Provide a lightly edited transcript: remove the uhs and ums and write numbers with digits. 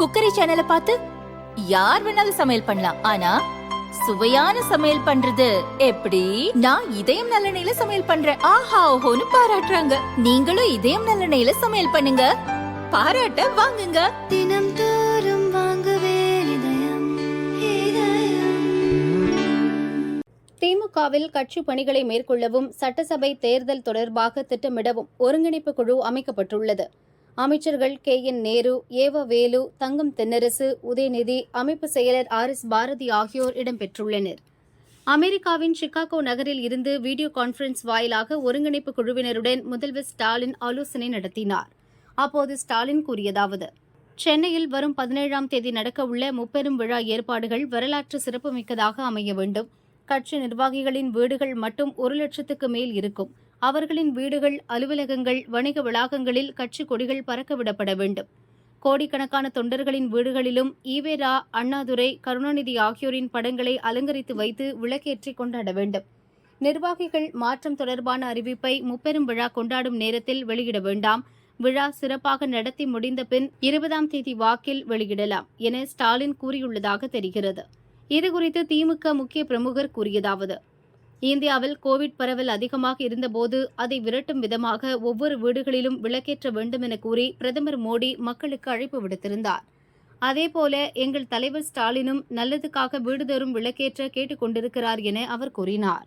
Cookery சேனலை பார்த்து யார் வேணாலும் சமையல் பண்ணலாம். ஆனா சுவையான சமையல் பண்றது எப்படி? நான் இதயம் நல்லெண்ணெயில சமையல் பண்றேன். ஆஹா ஓஹோன்னு பாராட்டுறாங்க. நீங்களும் இதயம் நல்லெண்ணெயில சமையல் பண்ணுங்க, பாராட்ட வாங்குங்க. தினம் தோறும் வாங்குவே இதயம். திமுகவில் கட்சி பணிகளை மேற்கொள்ளவும் சட்டசபை தேர்தல் தொடர்பாக திட்டமிடவும் ஒருங்கிணைப்பு குழு அமைக்கப்பட்டுள்ளது. அமைச்சர்கள் கே.என். நேரு, ஏவ வேலு, தங்கம் தென்னரசு, உதயநிதி, அமைப்பு செயலர் ஆர்.எஸ். பாரதி ஆகியோர் இடம்பெற்றுள்ளனர். அமெரிக்காவின் சிகாகோ நகரில் இருந்து வீடியோ கான்பரன்ஸ் வாயிலாக ஒருங்கிணைப்பு குழுவினருடன் முதல்வர் ஸ்டாலின் ஆலோசனை நடத்தினார். அப்போது ஸ்டாலின் கூறியதாவது: சென்னையில் வரும் 17ஆம் தேதி நடக்கவுள்ள முப்பெரும் விழா ஏற்பாடுகள் வரலாற்று சிறப்புமிக்கதாக அமைய வேண்டும். கட்சி நிர்வாகிகளின் வீடுகள் மட்டும் 1 லட்சத்துக்கு மேல் இருக்கும். அவர்களின் வீடுகள், அலுவலகங்கள், வணிக வளாகங்களில் கட்சி கொடிகள் பறக்கவிடப்பட வேண்டும். கோடிக்கணக்கான தொண்டர்களின் வீடுகளிலும் ஈவேரா, அண்ணாதுரை, கருணாநிதி ஆகியோரின் படங்களை அலங்கரித்து வைத்து விளக்கேற்றி கொண்டாட வேண்டும். நிர்வாகிகள் மாற்றம் தொடர்பான அறிவிப்பை முப்பெரும் விழா கொண்டாடும் நேரத்தில் வெளியிட வேண்டாம். விழா சிறப்பாக நடத்தி முடிந்த பின் 20ஆம் தேதி வாக்கில் வெளியிடலாம் என ஸ்டாலின் கூறியுள்ளதாக தெரிகிறது. இதுகுறித்து திமுக முக்கிய பிரமுகர் கூறியதாவது: இந்தியாவில் கோவிட் பரவல் அதிகமாக இருந்தபோது அதை விரட்டும் விதமாக ஒவ்வொரு வீடுகளிலும் விளக்கேற்ற வேண்டும் என கூறி பிரதமர் மோடி மக்களுக்கு அழைப்பு விடுத்திருந்தார். அதேபோல எங்கள் தலைவர் ஸ்டாலினும் நல்லதுக்காக வீடுதோறும் விளக்கேற்ற கேட்டுக் கொண்டிருக்கிறார் என அவர் கூறினார்.